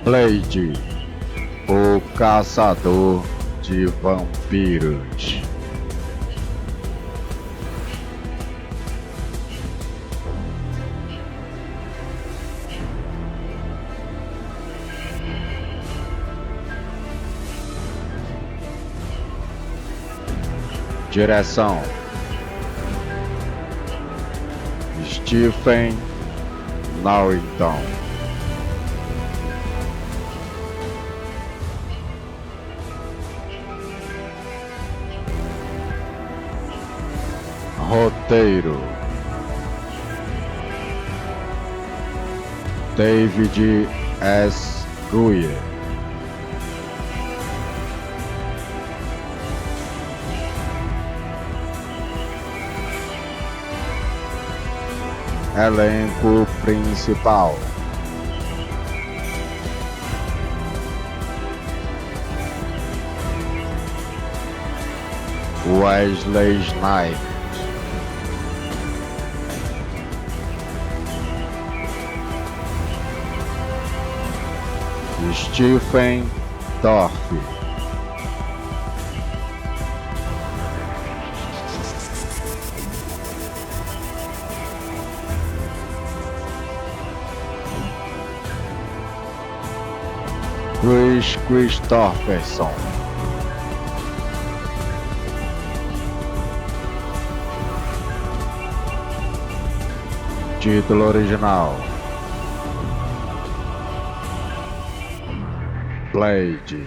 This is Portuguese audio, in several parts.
Blade, o caçador de vampiros. Direção: Stephen Norrington. Roteiro: David S. Goyer. Elenco principal: Wesley Snipes, Stephen Dorff, Kris Kristofferson, título original: Blade.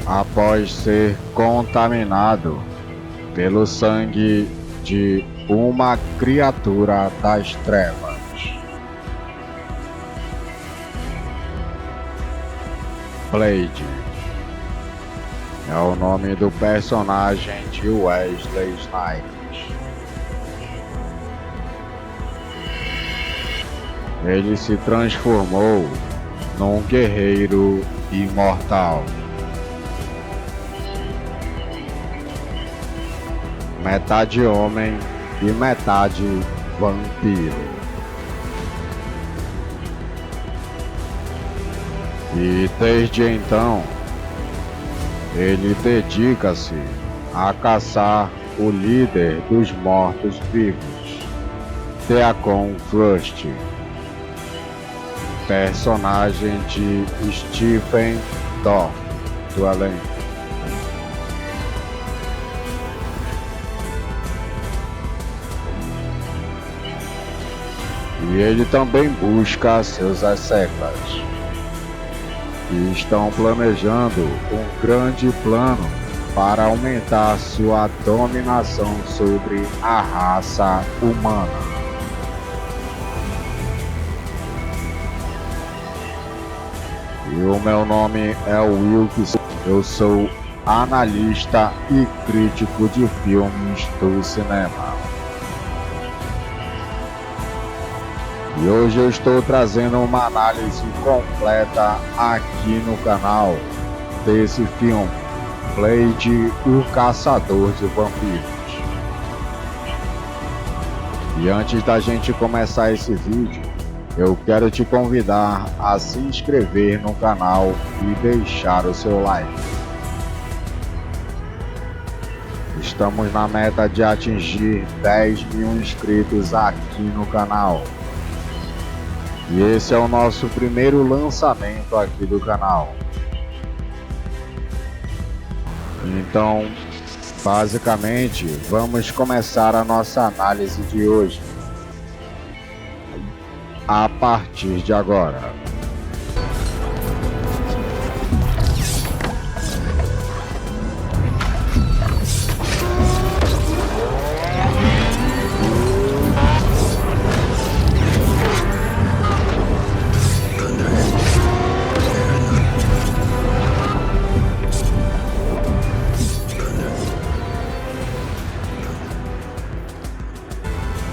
Após ser contaminado pelo sangue de uma criatura das trevas, Blade é o nome do personagem de Wesley Snipes. Ele se transformou num guerreiro imortal, metade homem e metade vampiro. E desde então, ele dedica-se a caçar o líder dos mortos-vivos, Deacon Frost. personagem de Stephen Dorff, do elenco. E ele também busca seus execras, que estão planejando um grande plano para aumentar sua dominação sobre a raça humana. E o meu nome é Wilkes, eu sou analista e crítico de filmes do cinema. E hoje eu estou trazendo uma análise completa aqui no canal desse filme, Blade, o Caçador de Vampiros. E antes da gente começar esse vídeo, eu quero te convidar a se inscrever no canal e deixar o seu like. Estamos na meta de atingir 10 mil inscritos aqui no canal. E esse é o nosso primeiro lançamento aqui do canal. Então, basicamente, vamos começar a nossa análise de hoje. A partir de agora.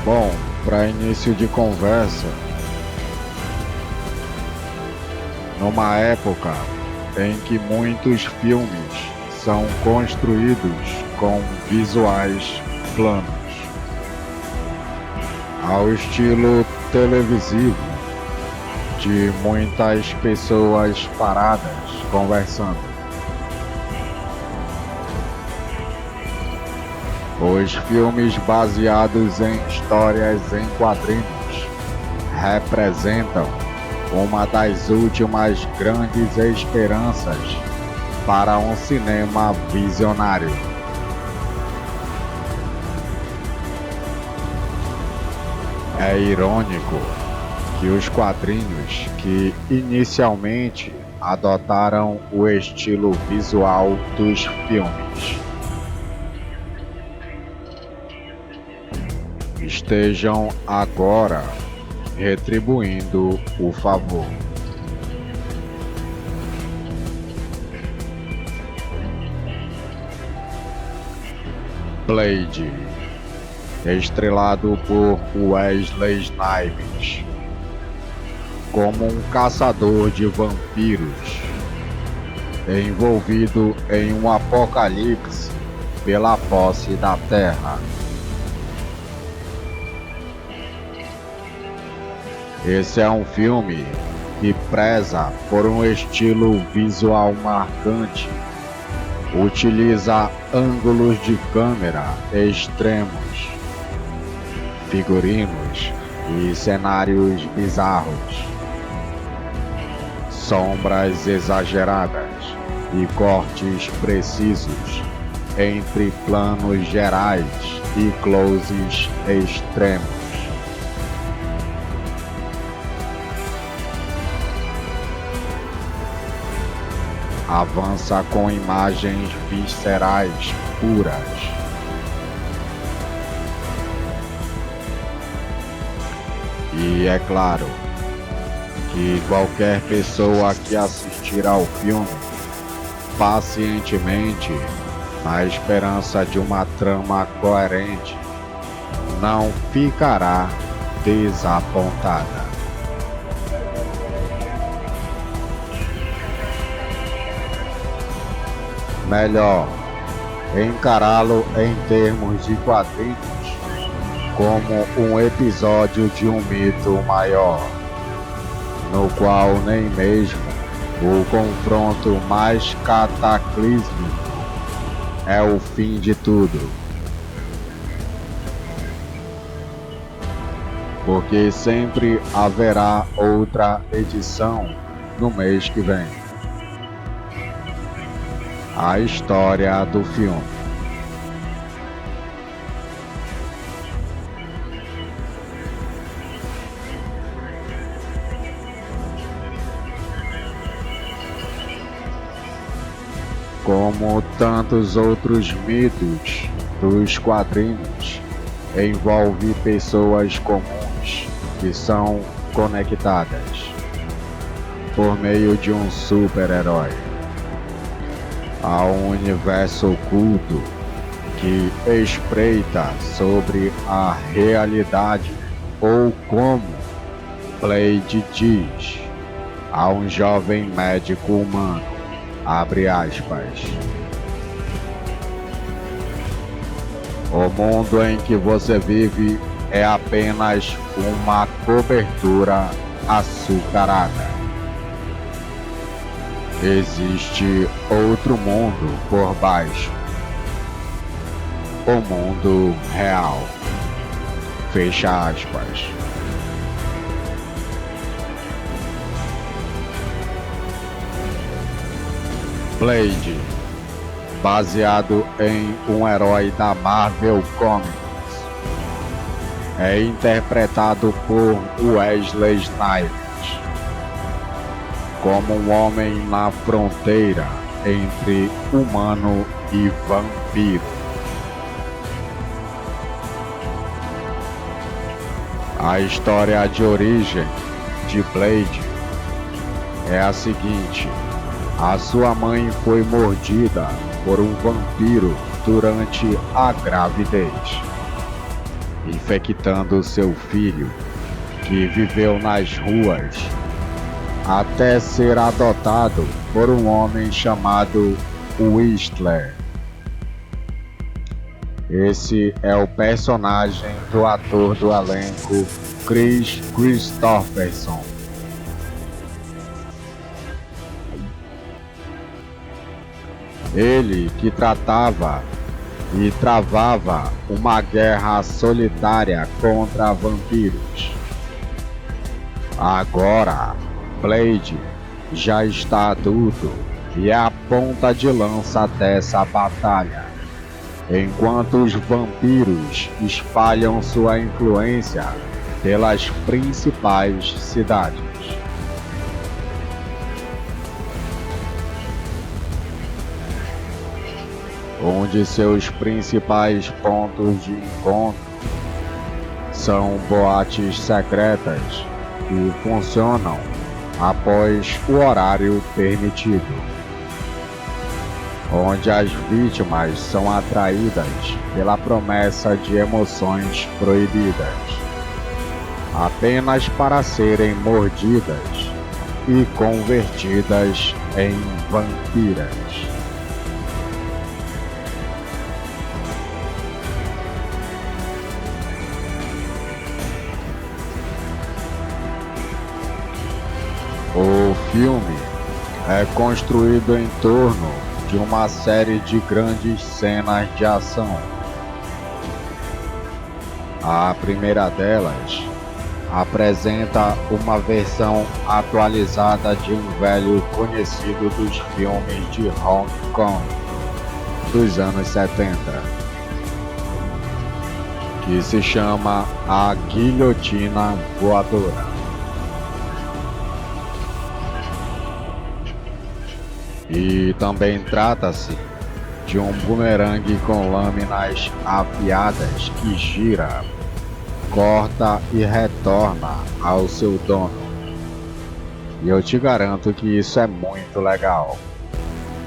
Bom, para início de conversa, numa época em que muitos filmes são construídos com visuais planos, ao estilo televisivo, de muitas pessoas paradas conversando. Os filmes baseados em histórias em quadrinhos representam uma das últimas grandes esperanças para um cinema visionário. É irônico que os quadrinhos que inicialmente adotaram o estilo visual dos filmes estejam agora retribuindo o favor. Blade, estrelado por Wesley Snipes, como um caçador de vampiros, envolvido em um apocalipse pela posse da Terra. Esse é um filme que preza por um estilo visual marcante, utiliza ângulos de câmera extremos, figurinos e cenários bizarros, sombras exageradas e cortes precisos entre planos gerais e closes extremos. Avança com imagens viscerais puras. E é claro que qualquer pessoa que assistir ao filme pacientemente, na esperança de uma trama coerente, não ficará desapontada. Melhor encará-lo em termos de quadrinhos como um episódio de um mito maior, no qual nem mesmo o confronto mais cataclísmico é o fim de tudo. porque sempre haverá outra edição no mês que vem. A história do filme. Como tantos outros mitos dos quadrinhos, envolve pessoas comuns que são conectadas por meio de um super-herói a um universo oculto que espreita sobre a realidade, ou como Blade diz a um jovem médico humano, abre aspas: o mundo em que você vive é apenas uma cobertura açucarada. Existe outro mundo por baixo, o mundo real. Fecha aspas. Blade, baseado em um herói da Marvel Comics, é interpretado por Wesley Snipes como um homem na fronteira entre humano e vampiro. A história de origem de Blade é a seguinte: a sua mãe foi mordida por um vampiro durante a gravidez, infectando seu filho, que viveu nas ruas até ser adotado por um homem chamado Whistler. Esse é o personagem do ator do elenco Kris Kristofferson. Ele que tratava e travava uma guerra solitária contra vampiros. Agora, Blade já está adulto e é a ponta de lança dessa batalha, enquanto os vampiros espalham sua influência pelas principais cidades. Onde seus principais pontos de encontro são boates secretas que funcionam após o horário permitido, onde as vítimas são atraídas pela promessa de emoções proibidas, apenas para serem mordidas e convertidas em vampiras. O filme é construído em torno de uma série de grandes cenas de ação. A primeira delas apresenta uma versão atualizada de um velho conhecido dos filmes de Hong Kong dos anos 70, que se chama A Guilhotina Voadora. E também trata-se de um bumerangue com lâminas afiadas que gira, corta e retorna ao seu dono. E eu te garanto que isso é muito legal.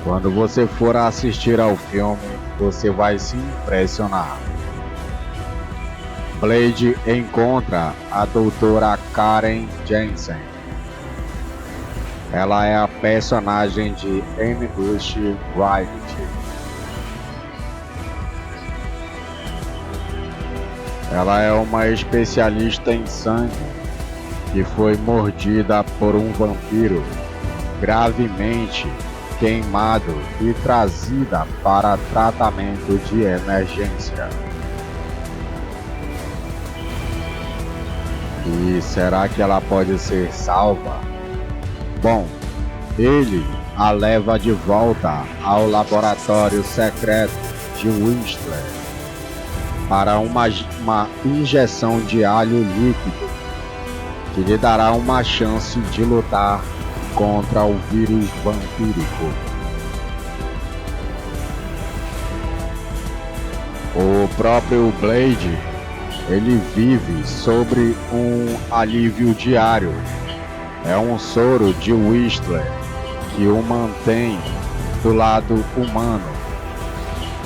Quando você for assistir ao filme, você vai se impressionar. Blade encontra a doutora Karen Jensen. Ela é a personagem de Ambush Wright. Ela é uma especialista em sangue que foi mordida por um vampiro gravemente queimado e trazida para tratamento de emergência. E será que ela pode ser salva? Bom, ele a leva de volta ao laboratório secreto de Whistler para uma injeção de alho líquido que lhe dará uma chance de lutar contra o vírus vampírico. O próprio Blade, ele vive sobre um alívio diário. É um soro de Whistler que o mantém do lado humano,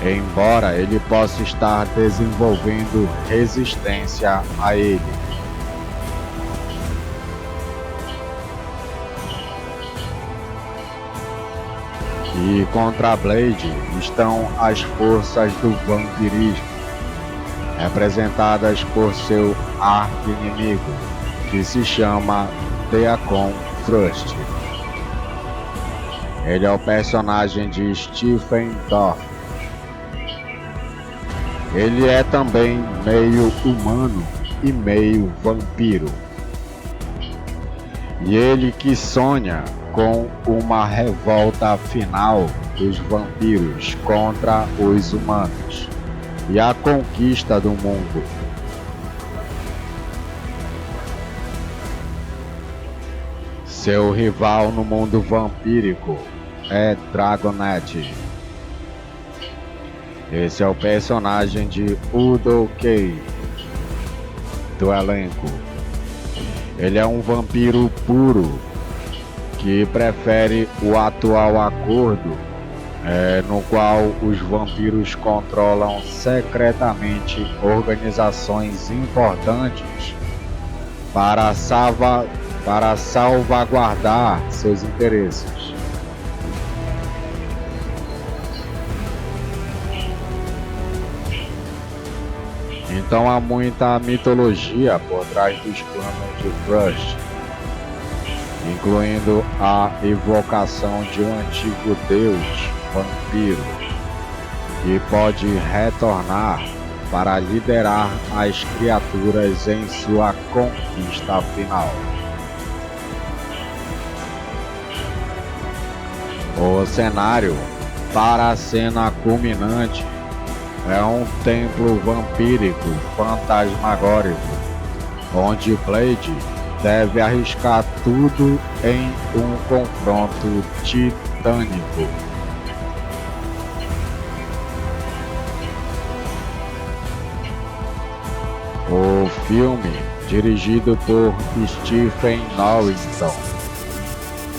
embora ele possa estar desenvolvendo resistência a ele. E contra Blade estão as forças do vampirismo, representadas por seu arqui-inimigo, que se chama Deacon Thrust. Ele é o personagem de Stephen Dorff. Ele é também meio humano e meio vampiro. E ele que sonha com uma revolta final dos vampiros contra os humanos e a conquista do mundo. Seu rival no mundo vampírico é Dragonette. Esse é o personagem de Udo Kier do elenco. Ele é um vampiro puro que prefere o atual acordo no qual os vampiros controlam secretamente organizações importantes para salvaguardar seus interesses. Então há muita mitologia por trás dos planos de Thrust, incluindo a evocação de um antigo deus vampiro que pode retornar para liderar as criaturas em sua conquista final. O cenário para a cena culminante é um templo vampírico fantasmagórico, onde Blade deve arriscar tudo em um confronto titânico. O filme, dirigido por Stephen Norrington,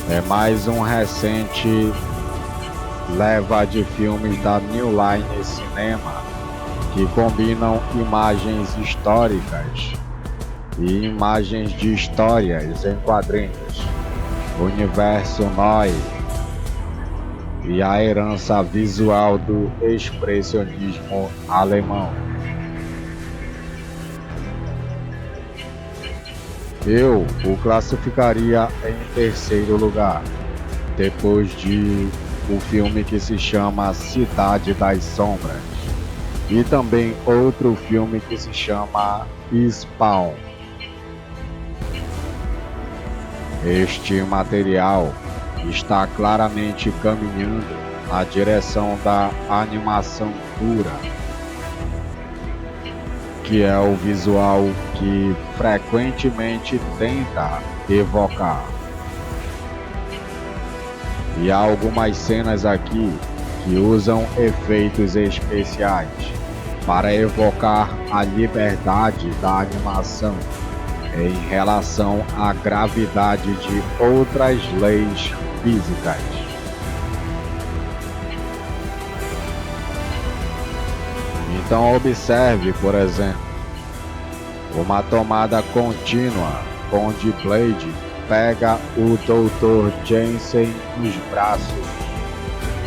é mais um recente leva de filmes da New Line Cinema que combinam imagens históricas e imagens de histórias em quadrinhos, universo Noir e a herança visual do expressionismo alemão. Eu o classificaria em terceiro lugar, depois de o filme que se chama Cidade das Sombras e também outro filme que se chama Spawn. Este material está claramente caminhando na direção da animação pura, que é o visual que frequentemente tenta evocar. E há algumas cenas aqui que usam efeitos especiais para evocar a liberdade da animação em relação à gravidade de outras leis físicas. Então observe, por exemplo, uma tomada contínua onde Blade pega o Dr. Jensen nos braços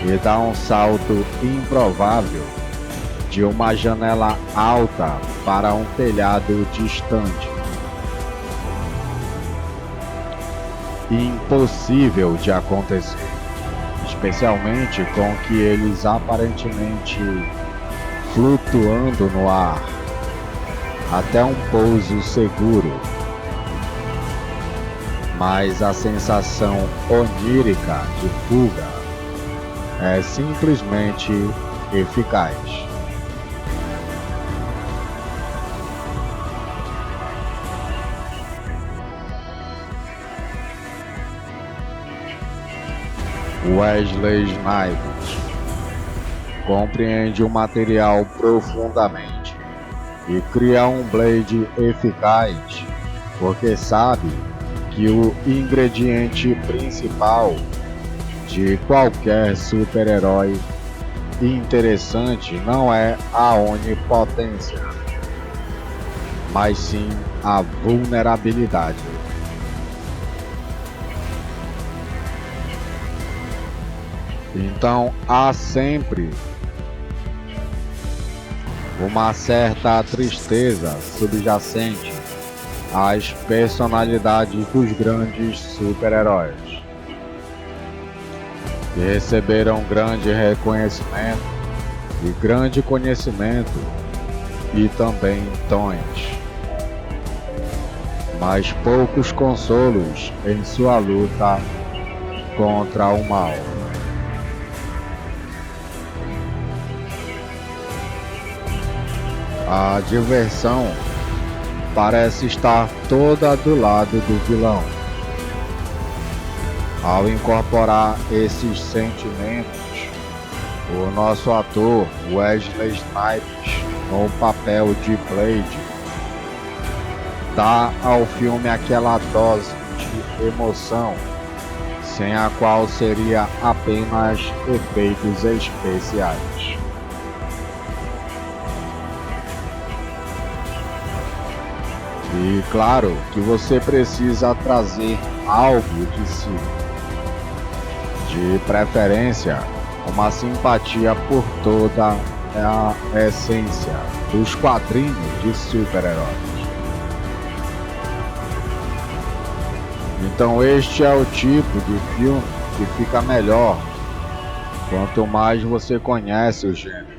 e dá um salto improvável de uma janela alta para um telhado distante. Impossível de acontecer, especialmente com que eles aparentemente flutuando no ar até um pouso seguro mas a sensação onírica de fuga é simplesmente eficaz. Wesley Snipes compreende o material profundamente e cria um Blade eficaz, porque sabe que o ingrediente principal de qualquer super-herói interessante não é a onipotência, mas sim a vulnerabilidade. Então há sempre uma certa tristeza subjacente às personalidades dos grandes super-heróis, que receberam grande reconhecimento e grande conhecimento e também tons, mas poucos consolos em sua luta contra o mal. A diversão parece estar toda do lado do vilão. Ao incorporar esses sentimentos, o nosso ator Wesley Snipes, no papel de Blade, dá ao filme aquela dose de emoção, sem a qual seria apenas efeitos especiais. E claro que você precisa trazer algo de si, de preferência uma simpatia por toda a essência dos quadrinhos de super-heróis. Então este é o tipo de filme que fica melhor quanto mais você conhece o gênero.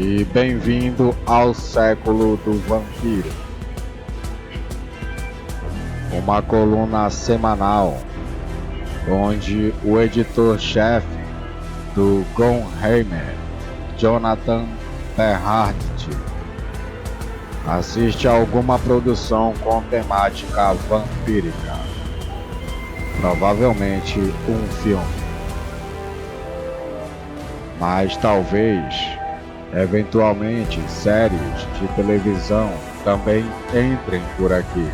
E bem-vindo ao século do vampiro, uma coluna semanal onde o editor-chefe do Gonheimer, Jonathan Bernhardt, assiste a alguma produção com temática vampírica, provavelmente um filme, mas talvez eventualmente séries de televisão também entrem por aqui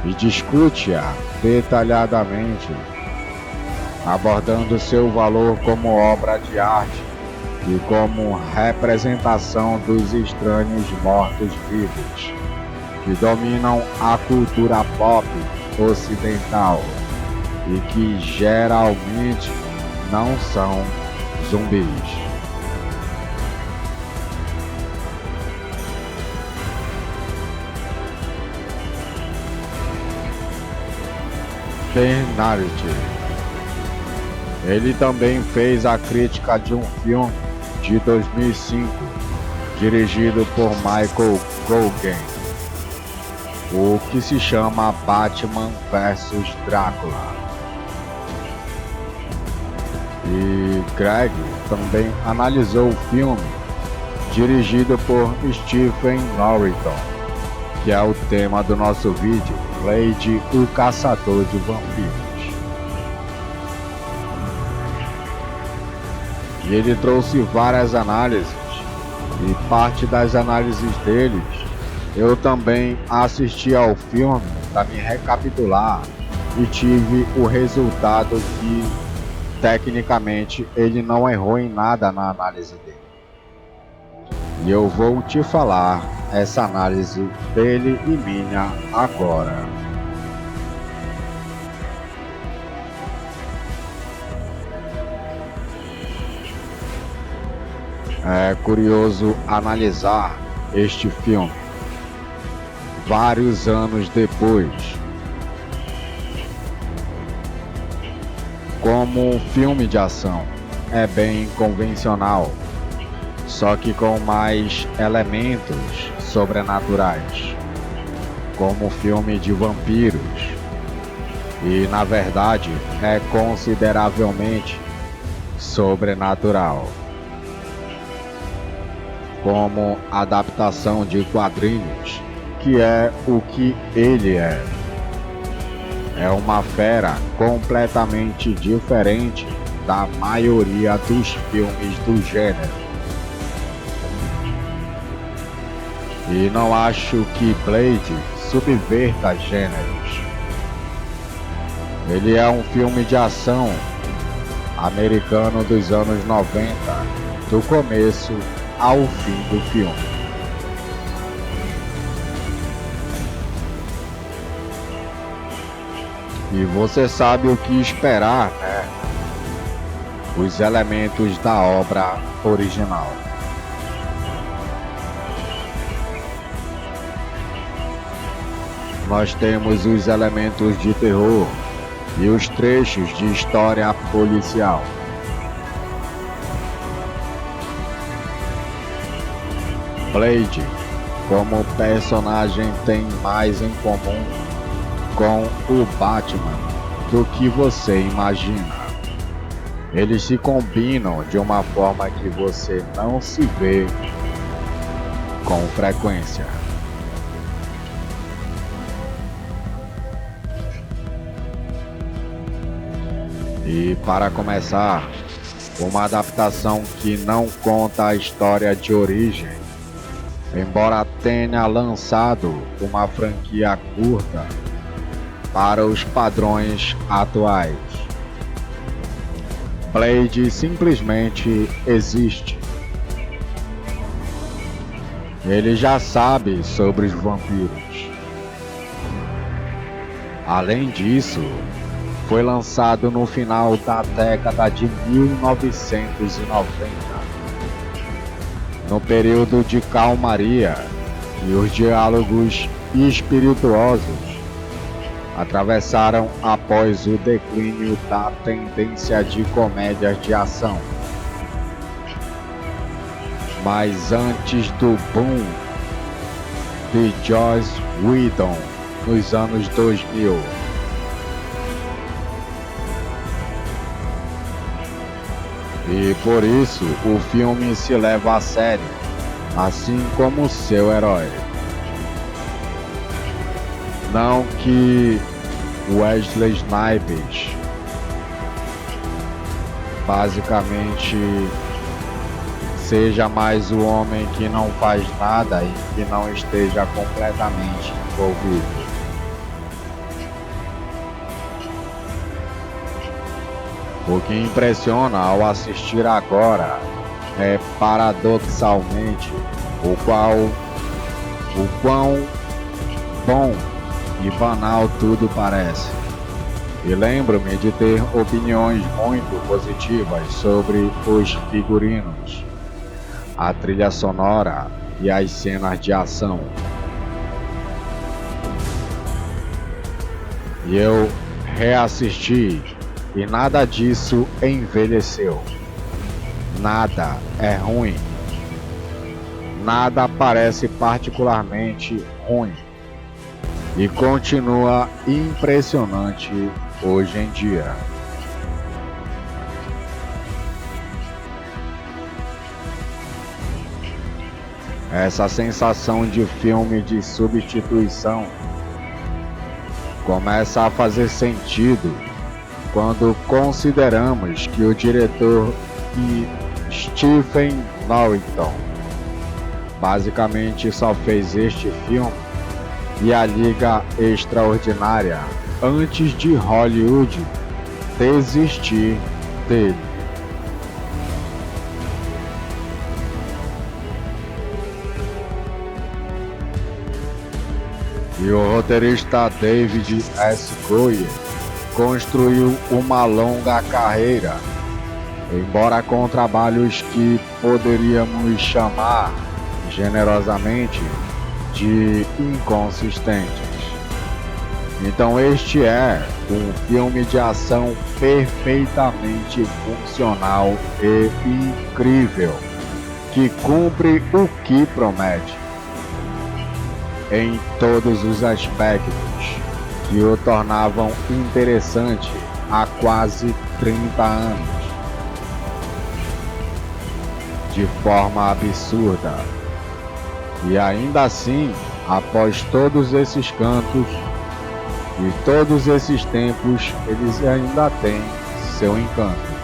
e discute-a detalhadamente, abordando seu valor como obra de arte e como representação dos estranhos mortos-vivos que dominam a cultura pop ocidental e que geralmente não são zumbis. Bernhardt. Ele também fez a crítica de um filme de 2005, dirigido por Michael Goughran, o que se chama Batman vs Drácula. E Greg também analisou o filme, dirigido por Stephen Norrington, que é o tema do nosso vídeo, Blade, o Caçador de Vampiros. E ele trouxe várias análises, e parte das análises deles eu também assisti ao filme para me recapitular e tive o resultado que tecnicamente ele não errou em nada na análise dele. E eu vou te falar essa análise dele e minha agora. É curioso analisar este filme vários anos depois, como filme de ação, é bem convencional, só que com mais elementos sobrenaturais, como filme de vampiros, e na verdade é consideravelmente sobrenatural, como adaptação de quadrinhos, que é o que ele é. É uma fera completamente diferente da maioria dos filmes do gênero. E não acho que Blade subverta gêneros. Ele é um filme de ação americano dos anos 90, do começo ao fim do filme. E você sabe o que esperar, né? Os elementos da obra original. Nós temos os elementos de terror e os trechos de história policial. Blade, como personagem, tem mais em comum com o Batman do que você imagina. Eles se combinam de uma forma que você não se vê com frequência. E para começar, uma adaptação que não conta a história de origem, embora tenha lançado uma franquia curta para os padrões atuais. Blade simplesmente existe. Ele já sabe sobre os vampiros. Além disso, foi lançado no final da década de 1990, no período de calmaria, e os diálogos espirituosos atravessaram após o declínio da tendência de comédias de ação. Mas antes do boom de Joss Whedon nos anos 2000, e por isso o filme se leva a sério, assim como seu herói. Não que Wesley Snipes basicamente seja mais o homem que não faz nada e que não esteja completamente envolvido. O que impressiona ao assistir agora é paradoxalmente o quão bom e banal tudo parece. E lembro-me de ter opiniões muito positivas sobre os figurinos, a trilha sonora e as cenas de ação. E eu reassisti e nada disso envelheceu. Nada é ruim. Nada parece particularmente ruim. E continua impressionante hoje em dia. Essa sensação de filme de substituição começa a fazer sentido quando consideramos que o diretor Stephen Norrington basicamente só fez este filme e a Liga Extraordinária antes de Hollywood desistir dele. E o roteirista David S. Goyer construiu uma longa carreira, embora com trabalhos que poderíamos chamar generosamente de inconsistentes. Então este é um filme de ação perfeitamente funcional e incrível, que cumpre o que promete, em todos os aspectos que o tornavam interessante há quase 30 anos. De forma absurda. E ainda assim, após todos esses cantos e todos esses tempos, eles ainda têm seu encanto.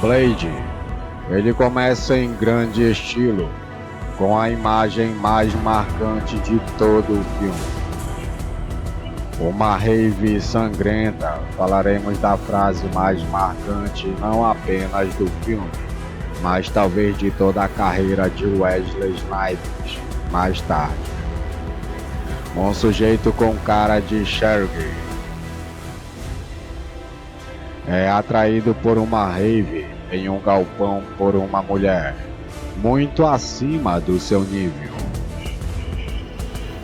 Blade, ele começa em grande estilo, com a imagem mais marcante de todo o filme. Uma rave sangrenta. Falaremos da frase mais marcante não apenas do filme, mas talvez de toda a carreira de Wesley Snipes mais tarde. Um sujeito com cara de Sherry é atraído por uma rave em um galpão por uma mulher muito acima do seu nível.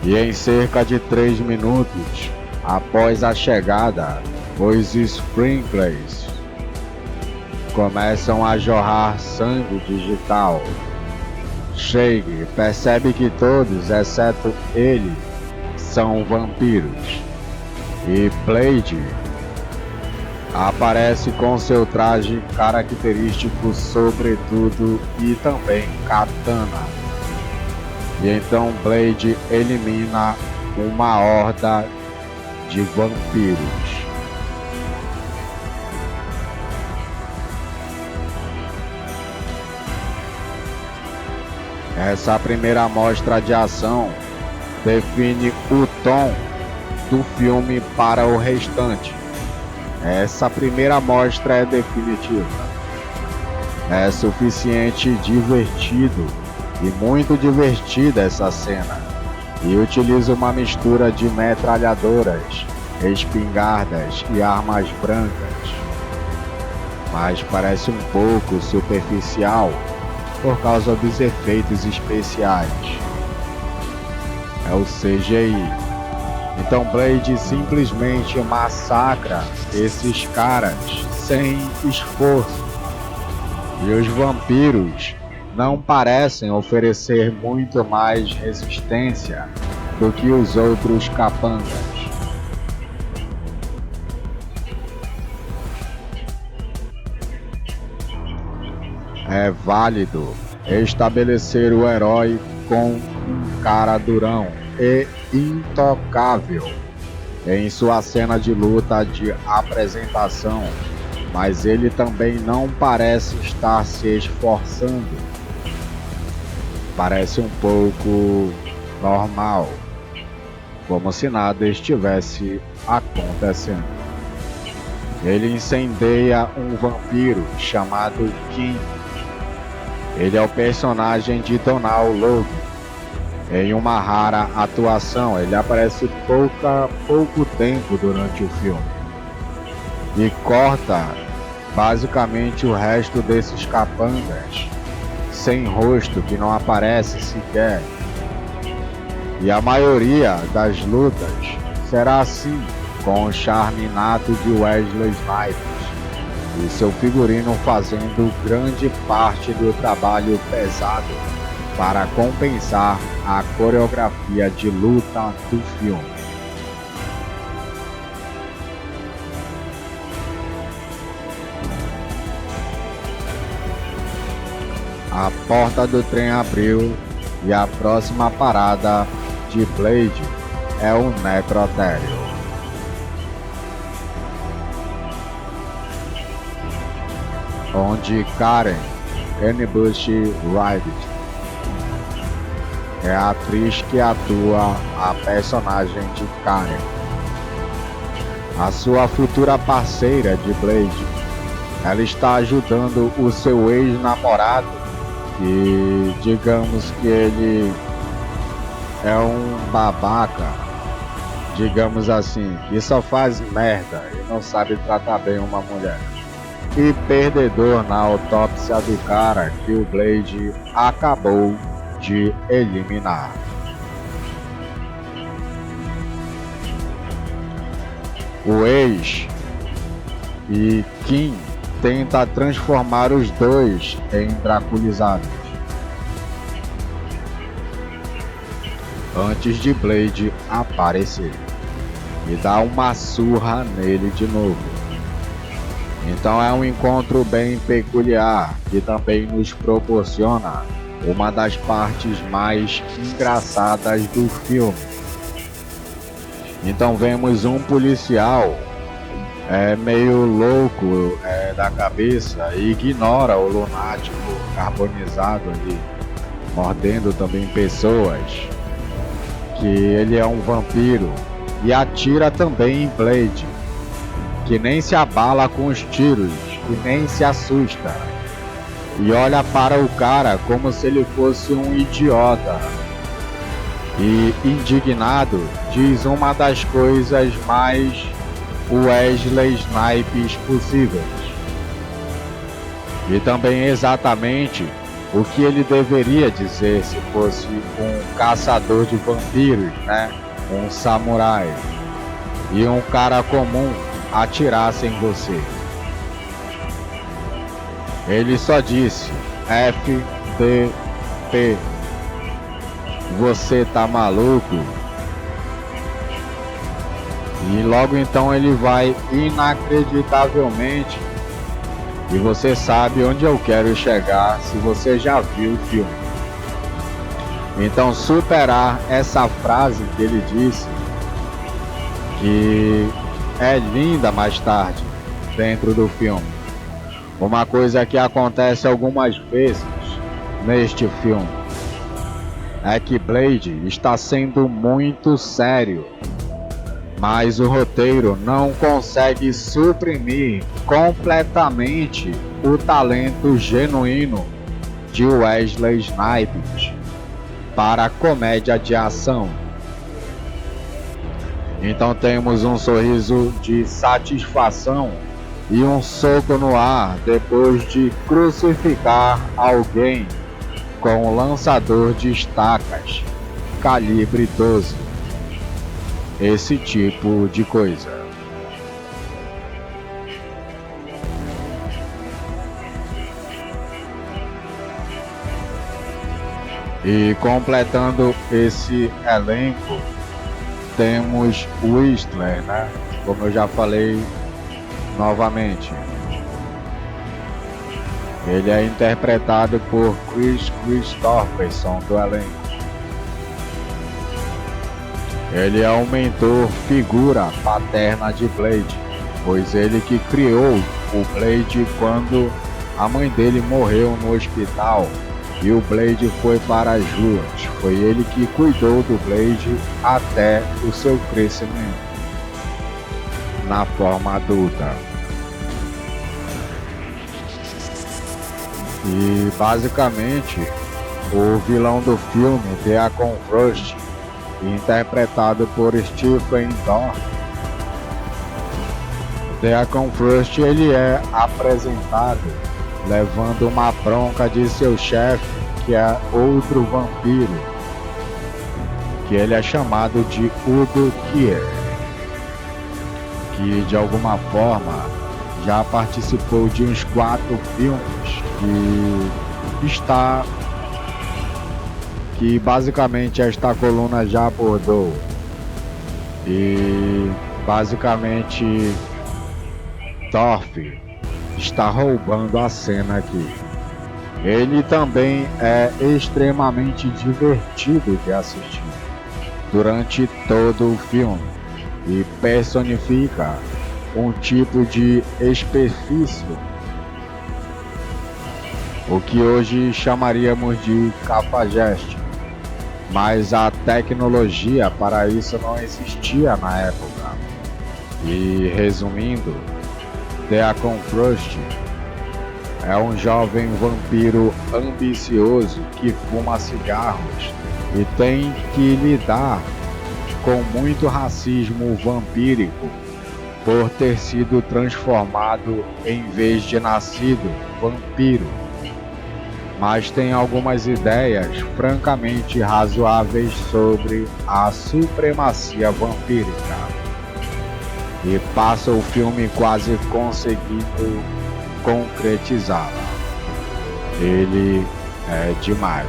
E em cerca de 3 minutos após a chegada, os sprinklers começam a jorrar sangue digital. Shaggy percebe que todos, exceto ele, são vampiros. E Blade aparece com seu traje característico, sobretudo, e também katana. E então Blade elimina uma horda de vampiros. Essa primeira amostra de ação define o tom do filme para o restante. Essa primeira amostra é definitiva. É suficiente divertido e muito divertida essa cena. E utiliza uma mistura de metralhadoras, espingardas e armas brancas. Mas parece um pouco superficial por causa dos efeitos especiais. É o CGI. Então Blade simplesmente massacra esses caras sem esforço. E os vampiros não parecem oferecer muito mais resistência do que os outros capangas. É válido estabelecer o herói com um cara durão e intocável em sua cena de luta de apresentação, mas ele também não parece estar se esforçando. Parece um pouco normal, como se nada estivesse acontecendo. Ele incendeia um vampiro chamado Kim. Ele é o personagem de Donald Logue. Em uma rara atuação, ele aparece pouco tempo durante o filme e corta basicamente o resto desses capangas sem rosto, que não aparece sequer. E a maioria das lutas será assim, com o charme nato de Wesley Snipes e seu figurino fazendo grande parte do trabalho pesado para compensar a coreografia de luta do filme. A porta do trem abriu e a próxima parada de Blade é o necrotério. Onde Karen Bush Ridley é a atriz que atua a personagem de Karen, a sua futura parceira de Blade. Ela está ajudando o seu ex-namorado, e digamos que ele é um babaca, digamos assim, que só faz merda e não sabe tratar bem uma mulher. e perdedor na autópsia do cara que o Blade acabou de eliminar. O Ace e Kim tenta transformar os dois em draculizados antes de Blade aparecer e dar uma surra nele de novo. Então é um encontro bem peculiar que também nos proporciona uma das partes mais engraçadas do filme. Então vemos um policial meio louco da cabeça e ignora o lunático carbonizado ali, mordendo também pessoas, que ele é um vampiro, e atira também em Blade, que nem se abala com os tiros, que nem se assusta, e olha para o cara como se ele fosse um idiota. E indignado, diz uma das coisas mais Wesley Snipes possíveis. E também exatamente o que ele deveria dizer se fosse um caçador de vampiros, né? Um samurai. E um cara comum atirasse em você. Ele só disse FDP. Você tá maluco? E logo então ele vai inacreditavelmente. E você sabe onde eu quero chegar se você já viu o filme. Então superar essa frase que ele disse, que é linda mais tarde dentro do filme. Uma coisa que acontece algumas vezes neste filme é que Blade está sendo muito sério, mas o roteiro não consegue suprimir completamente o talento genuíno de Wesley Snipes para a comédia de ação. Então temos um sorriso de satisfação e um soco no ar depois de crucificar alguém com um lançador de estacas calibre 12. Esse tipo de coisa. E completando esse elenco, temos Whistler, né? Como eu já falei novamente. Ele é interpretado por Kris Kristofferson do elenco. Ele é um mentor, figura paterna de Blade, pois ele que criou o Blade quando a mãe dele morreu no hospital e o Blade foi para as ruas. Foi ele que cuidou do Blade até o seu crescimento na forma adulta. E basicamente o vilão do filme, Deacon Frost, interpretado por Stephen Dorff. Deacon Frost, ele é apresentado levando uma bronca de seu chefe, que é outro vampiro, que ele é chamado de Udo Kier, que de alguma forma já participou de uns 4 filmes que basicamente esta coluna já abordou. E basicamente Dorff está roubando a cena aqui. Ele também é extremamente divertido de assistir durante todo o filme e personifica um tipo de específico, o que hoje chamaríamos de cafajeste, mas a tecnologia para isso não existia na época. E resumindo, Deacon Frost é um jovem vampiro ambicioso que fuma cigarros e tem que lidar com muito racismo vampírico por ter sido transformado em vez de nascido vampiro, mas tem algumas ideias francamente razoáveis sobre a supremacia vampírica e passa o filme quase conseguindo concretizá-la. Ele é demais.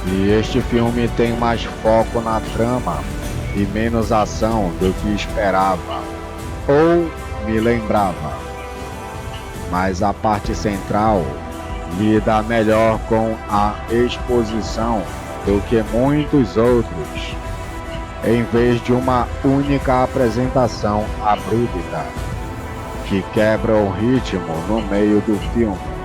E este filme tem mais foco na trama e menos ação do que esperava ou me lembrava, mas a parte central lida melhor com a exposição do que muitos outros, em vez de uma única apresentação abrupta que quebra o ritmo no meio do filme.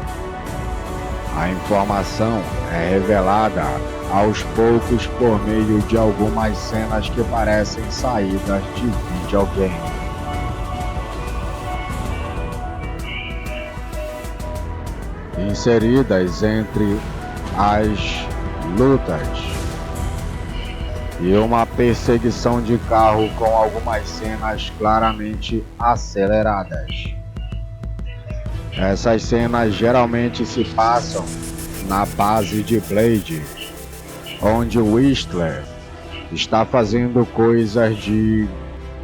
A informação é revelada aos poucos por meio de algumas cenas que parecem saídas de videogame. Inseridas entre as lutas e uma perseguição de carro com algumas cenas claramente aceleradas. Essas cenas geralmente se passam na base de Blade, onde Whistler está fazendo coisas de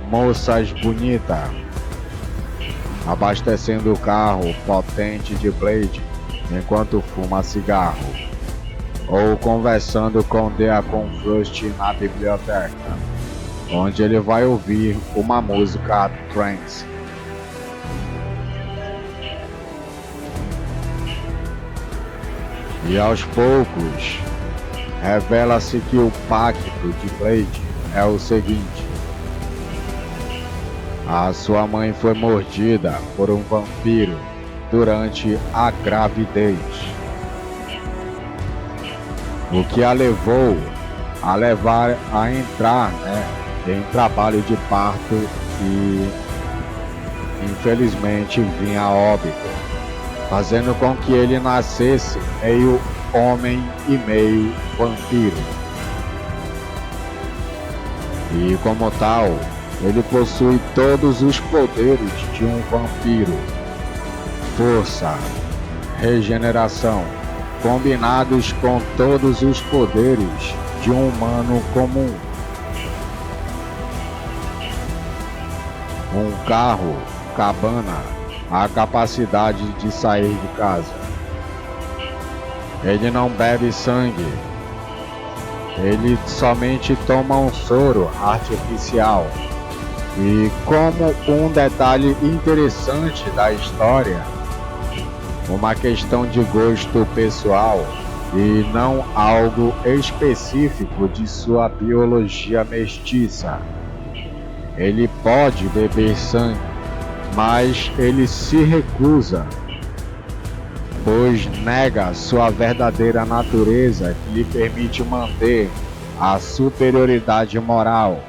moças bonitas, abastecendo o carro potente de Blade enquanto fuma cigarro, ou conversando com Deacon Frost na biblioteca, onde ele vai ouvir uma música trance. E aos poucos, revela-se que o pacto de Blade é o seguinte: a sua mãe foi mordida por um vampiro durante a gravidez, o que a levou a entrar em trabalho de parto e infelizmente vinha a óbito, fazendo com que ele nascesse meio homem e meio vampiro. E como tal, ele possui todos os poderes de um vampiro: força, regeneração, combinados com todos os poderes de um humano comum. Um carro, cabana, a capacidade de sair de casa. Ele não bebe sangue. Ele somente toma um soro artificial. E como um detalhe interessante da história, uma questão de gosto pessoal e não algo específico de sua biologia mestiça, ele pode beber sangue, mas ele se recusa, pois nega sua verdadeira natureza que lhe permite manter a superioridade moral.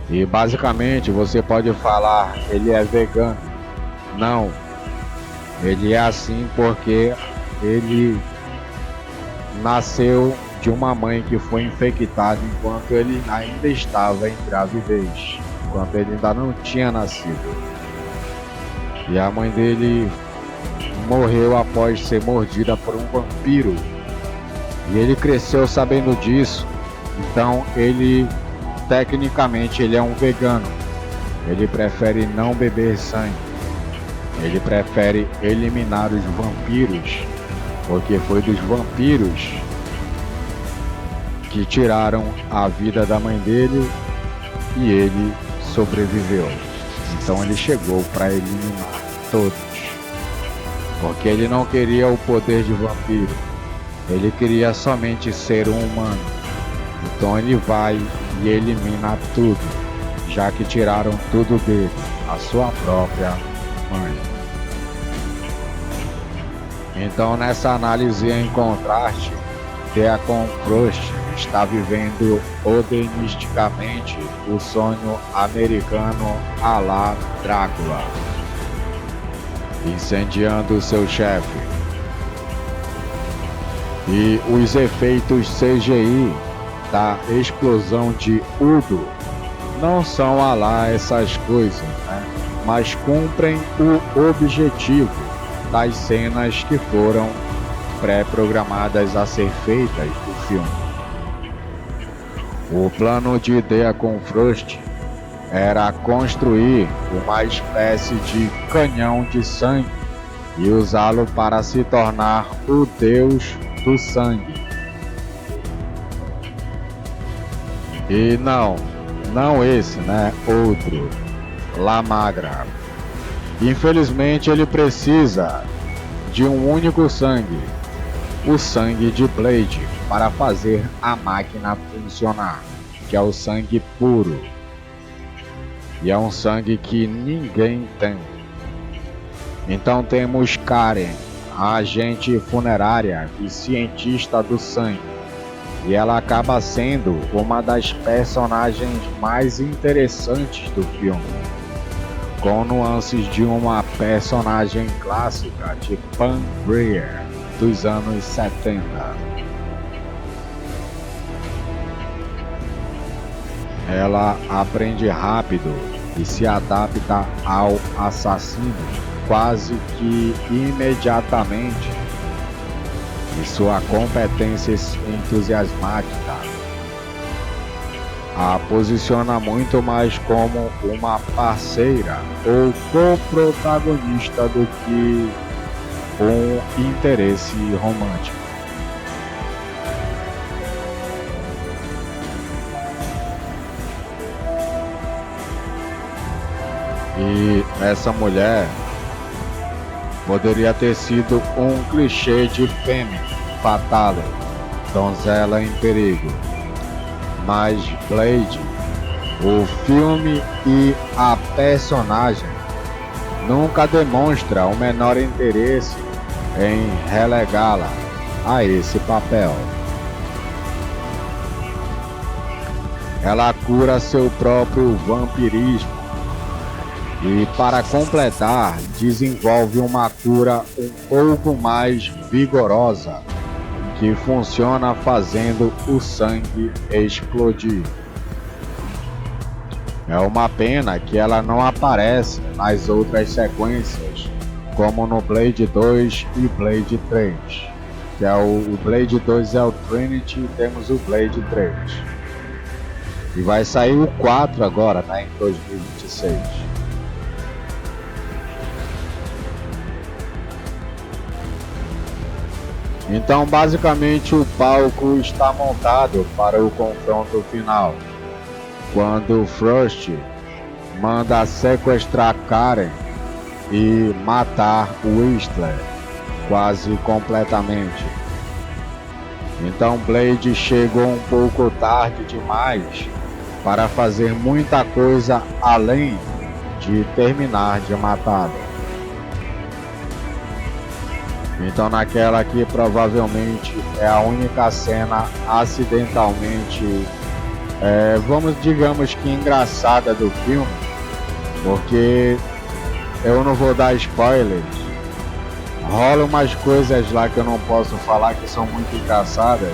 E basicamente você pode falar, ele é vegano. Não, ele é assim porque ele nasceu de uma mãe que foi infectada enquanto ele ainda estava em gravidez, enquanto ele ainda não tinha nascido. E a mãe dele morreu após ser mordida por um vampiro. E ele cresceu sabendo disso. Então tecnicamente ele é um vegano. Ele prefere não beber sangue. Ele prefere eliminar os vampiros, porque foi dos vampiros que tiraram a vida da mãe dele e ele sobreviveu. Então ele chegou para eliminar todos, porque ele não queria o poder de vampiro, ele queria somente ser um humano. Então ele vai e elimina tudo, já que tiraram tudo dele, a sua própria mãe. Então nessa análise em contraste, Deacon Frost está vivendo odenisticamente o sonho americano à la Drácula, incendiando seu chefe, E os efeitos CGI da explosão de Udo não são a lá essas coisas, né? Mas cumprem o objetivo das cenas que foram pré-programadas a ser feitas do filme. O plano de ideia com Frost era construir uma espécie de canhão de sangue e usá-lo para se tornar o deus do sangue. E não esse, né? Outro, La Magra. Infelizmente ele precisa de um único sangue, o sangue de Blade, para fazer a máquina funcionar, que é o sangue puro. E é um sangue que ninguém tem. Então temos Karen, a agente funerária e cientista do sangue. E ela acaba sendo uma das personagens mais interessantes do filme, com nuances de uma personagem clássica de Pam Grier dos anos 70. Ela aprende rápido e se adapta ao assassino quase que imediatamente, e sua competência entusiasmática a posiciona muito mais como uma parceira ou co-protagonista do que um interesse romântico. E essa mulher poderia ter sido um clichê de femme fatale, donzela em perigo. Mas Blade, o filme e a personagem nunca demonstra o menor interesse em relegá-la a esse papel. Ela cura seu próprio vampirismo e, para completar, desenvolve uma cura um pouco mais vigorosa, que funciona fazendo o sangue explodir. É uma pena que ela não aparece nas outras sequências, como no Blade 2 e Blade 3. Que é o Blade 2 é o Trinity e temos o Blade 3. E vai sair o 4 agora, né, em 2026. Então, basicamente, o palco está montado para o confronto final, quando Frost manda sequestrar Karen e matar Whistler quase completamente. Então Blade chegou um pouco tarde demais para fazer muita coisa além de terminar de matá-lo. Então naquela que provavelmente é a única cena acidentalmente, digamos que engraçada do filme, porque eu não vou dar spoilers, rola umas coisas lá que eu não posso falar que são muito engraçadas,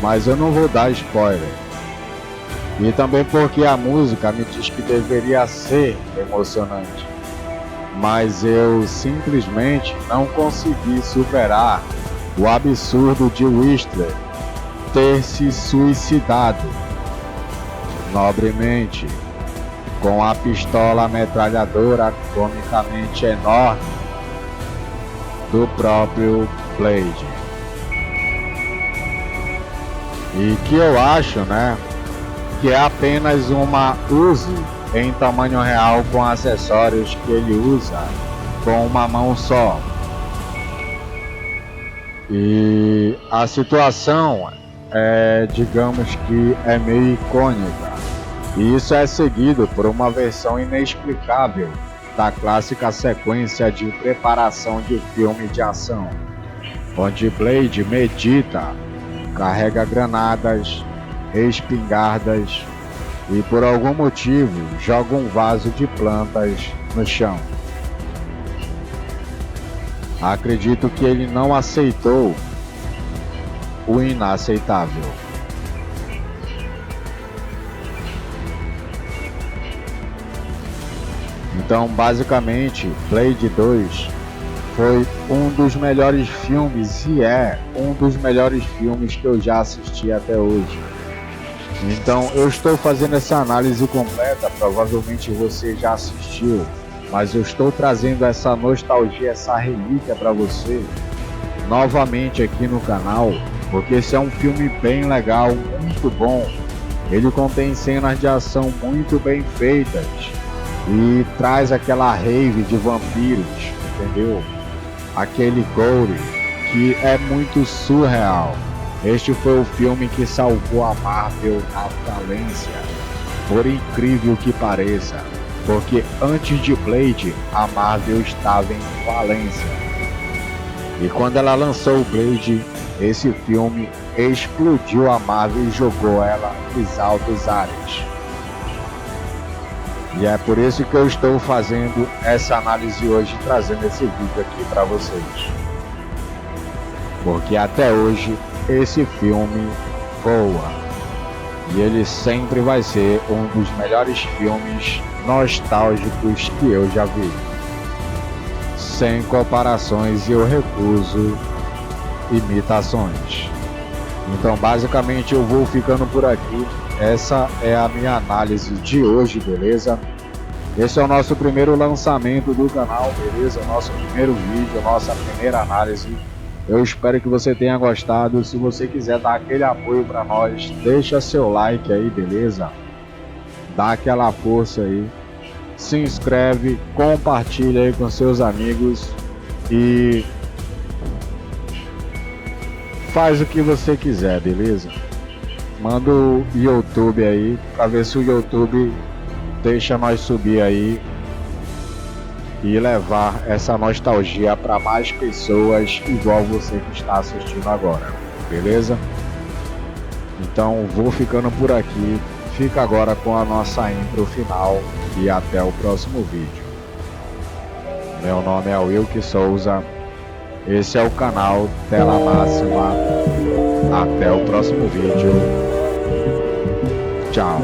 mas eu não vou dar spoiler. E também porque a música me diz que deveria ser emocionante, mas eu simplesmente não consegui superar o absurdo de Whistler ter se suicidado nobremente com a pistola metralhadora comicamente enorme do próprio Blade. E que eu acho, né, que é apenas uma Uzi em tamanho real com acessórios que ele usa com uma mão só. E a situação digamos que é meio icônica, e isso é seguido por uma versão inexplicável da clássica sequência de preparação de filme de ação, onde Blade medita, carrega granadas, espingardas e por algum motivo joga um vaso de plantas no chão. Acredito que ele não aceitou o inaceitável. Então, basicamente, Blade 2 foi um dos melhores filmes e é um dos melhores filmes que eu já assisti até hoje. Então, eu estou fazendo essa análise completa, provavelmente você já assistiu, mas eu estou trazendo essa nostalgia, essa relíquia para você novamente aqui no canal, porque esse é um filme bem legal, muito bom. Ele contém cenas de ação muito bem feitas e traz aquela rave de vampiros, entendeu? Aquele gore que é muito surreal. Este foi o filme que salvou a Marvel da falência, por incrível que pareça, porque antes de Blade, a Marvel estava em falência. E quando ela lançou o Blade, esse filme explodiu a Marvel e jogou ela nos altos ares. E é por isso que eu estou fazendo essa análise hoje, trazendo esse vídeo aqui para vocês. Porque até hoje esse filme voa. E ele sempre vai ser um dos melhores filmes nostálgicos que eu já vi. Sem comparações, eu recuso imitações. Então basicamente eu vou ficando por aqui. Essa é a minha análise de hoje, beleza? Esse é o nosso primeiro lançamento do canal, beleza? Nosso primeiro vídeo, nossa primeira análise. Eu espero que você tenha gostado. Se você quiser dar aquele apoio para nós, deixa seu like aí, beleza? Dá aquela força aí. Se inscreve, compartilha aí com seus amigos e faz o que você quiser, beleza? Manda o YouTube aí para ver se o YouTube deixa nós subir aí e levar essa nostalgia para mais pessoas igual você que está assistindo agora, beleza? Então vou ficando por aqui. Fica agora com a nossa intro final e até o próximo vídeo. Meu nome é Wilke Souza. Esse é o canal Tela Máxima. Até o próximo vídeo. Tchau.